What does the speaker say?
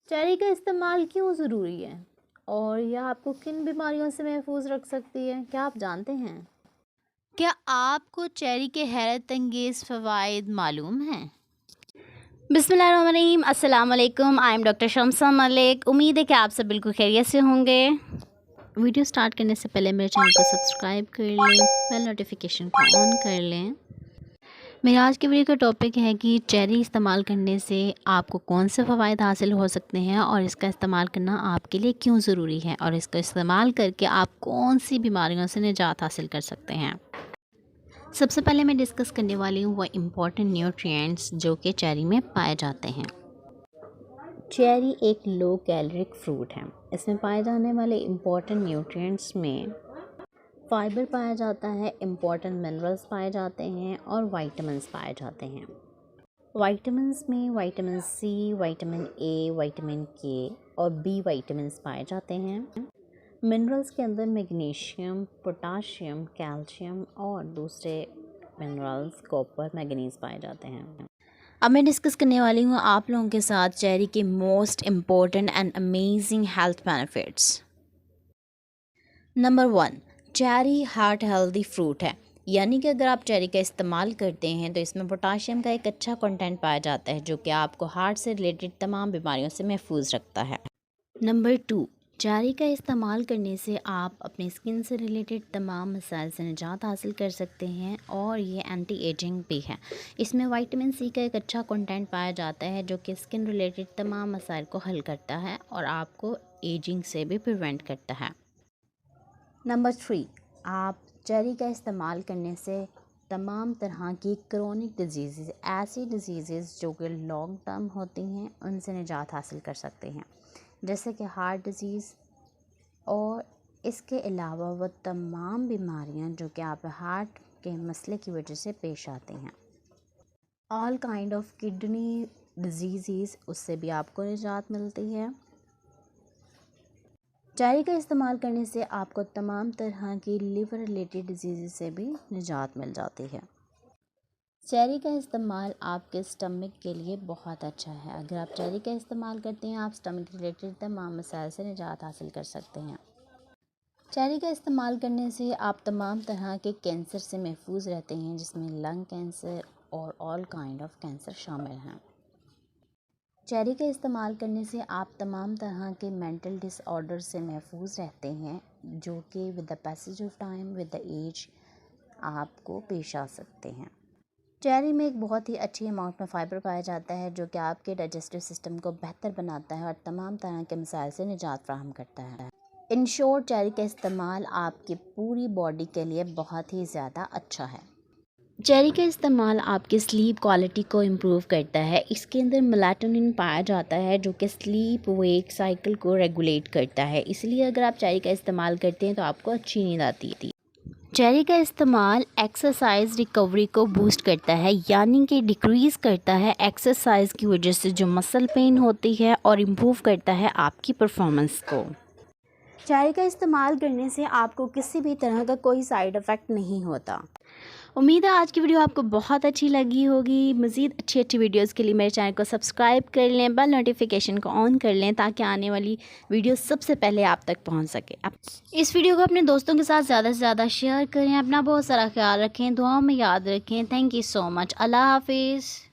Cherry का इस्तेमाल क्यों ज़रूरी है और यह आपको किन बीमारियों से महफूज रख सकती है, क्या आप जानते हैं? क्या आपको चेरी के हैरत अंगेज़ फ़वाइद मालूम हैं? बिस्मिल्लाहिर्रहमानिर्रहीम, अस्सलाम वालेकुम। I am doctor Shamsa Malik. उम्मीद है कि आप सब बिल्कुल खैरियत से होंगे। वीडियो स्टार्ट करने से पहले मेरे चैनल को सब्सक्राइब कर लें, बेल नोटिफिकेशन को ऑन कर लें। मेरा आज के वीडियो का टॉपिक है कि चेरी इस्तेमाल करने से आपको कौन से फ़वाइद हासिल हो सकते हैं और इसका इस्तेमाल करना आपके लिए क्यों ज़रूरी है और इसका इस्तेमाल करके आप कौन सी बीमारियों से निजात हासिल कर सकते हैं। सबसे पहले मैं डिस्कस करने वाली हूँ वो इम्पॉर्टेंट न्यूट्रिएंट्स जो कि चेरी में पाए जाते हैं। चेरी एक लो कैलोरिक फ्रूट है। इसमें पाए जाने वाले इम्पॉर्टेंट न्यूट्रिएंट्स में फाइबर पाया जाता है, इम्पॉर्टेंट मिनरल्स पाए जाते हैं और वाइटामिन्स पाए जाते हैं। वाइटामिन्स में vitamin C, vitamin A, vitamin K और बी विटामिन्स पाए जाते हैं। मिनरल्स के अंदर मैग्नीशियम, पोटाशियम, कैल्शियम और दूसरे मिनरल्स कॉपर, मैंगनीज पाए जाते हैं। अब मैं डिस्कस करने वाली हूँ आप लोगों के साथ चेरी के most important and amazing health benefits. Number 1, cherry heart healthy fruit है, यानी कि अगर आप चेरी का इस्तेमाल करते हैं तो इसमें पोटाशियम का एक अच्छा कंटेंट पाया जाता है जो कि आपको हार्ट से रिलेटेड तमाम बीमारियों से महफूज रखता है। नंबर 2, चेरी का इस्तेमाल करने से आप अपने स्किन से रिलेटेड तमाम मसाइल से निजात हासिल कर सकते हैं और ये एंटी एजिंग भी है। इसमें विटामिन सी का एक अच्छा कंटेंट पाया जाता है जो कि स्किन रिलेटेड तमाम मसाइल को हल करता है और आपको एजिंग से भी प्रिवेंट करता है। नंबर 3, आप चेरी का इस्तेमाल करने से तमाम तरह की क्रोनिक डिजीज़, ऐसी डिजीज़ जो कि लॉन्ग टर्म होती हैं, उनसे निजात हासिल कर सकते हैं, जैसे कि हार्ट डिज़ीज़ और इसके अलावा वो तमाम बीमारियां जो कि आप हार्ट के मसले की वजह से पेश आती हैं। All kind of kidney disease, उससे भी आपको निजात मिलती है। चेरी का इस्तेमाल करने से आपको तमाम तरह की लिवर रिलेटेड डिजीज़ से भी निजात मिल जाती है। चेरी का इस्तेमाल आपके स्टमक के लिए बहुत अच्छा है। अगर आप चेरी का इस्तेमाल करते हैं आप स्टमक रिलेटेड तमाम मसाइल से निजात हासिल कर सकते हैं। चेरी का इस्तेमाल करने से आप तमाम तरह के कैंसर से महफूज रहते हैं, जिसमें लंग कैंसर और ऑल काइंड ऑफ कैंसर शामिल हैं। चेरी का इस्तेमाल करने से आप तमाम तरह के मेंटल डिसऑर्डर से महफूज रहते हैं जो कि with the passage of time, with the age आपको पेश आ सकते हैं। चेरी में एक बहुत ही अच्छी अमाउंट में फ़ाइबर पाया जाता है जो कि आपके डाइजेस्टिव सिस्टम को बेहतर बनाता है और तमाम तरह के मसाइल से निजात फ़राहम करता है। इन शॉर्ट, चेरी का इस्तेमाल आपकी पूरी बॉडी के लिए बहुत ही ज़्यादा अच्छा है। चेरी का इस्तेमाल आपकी स्लीप क्वालिटी को इम्प्रूव करता है। इसके अंदर मेलाटोनिन पाया जाता है जो कि स्लीप वेक साइकिल को रेगुलेट करता है, इसलिए अगर आप चेरी का इस्तेमाल करते हैं तो आपको अच्छी नींद आती है। चेरी का इस्तेमाल एक्सरसाइज रिकवरी को बूस्ट करता है, यानी कि डिक्रीज़ करता है एक्सरसाइज की वजह से जो मसल पेन होती है और इम्प्रूव करता है आपकी परफॉर्मेंस को। चेरी का इस्तेमाल करने से आपको किसी भी तरह का कोई साइड इफ़ेक्ट नहीं होता। उम्मीद है आज की वीडियो आपको बहुत अच्छी लगी होगी। मज़ीद अच्छी वीडियोस के लिए मेरे चैनल को सब्सक्राइब कर लें, बेल नोटिफिकेशन को ऑन कर लें ताकि आने वाली वीडियो सबसे पहले आप तक पहुंच सके। आप इस वीडियो को अपने दोस्तों के साथ ज़्यादा से ज़्यादा शेयर करें। अपना बहुत सारा ख्याल रखें, दुआओं में याद रखें। Thank you so much. अल्लाह हाफिज़।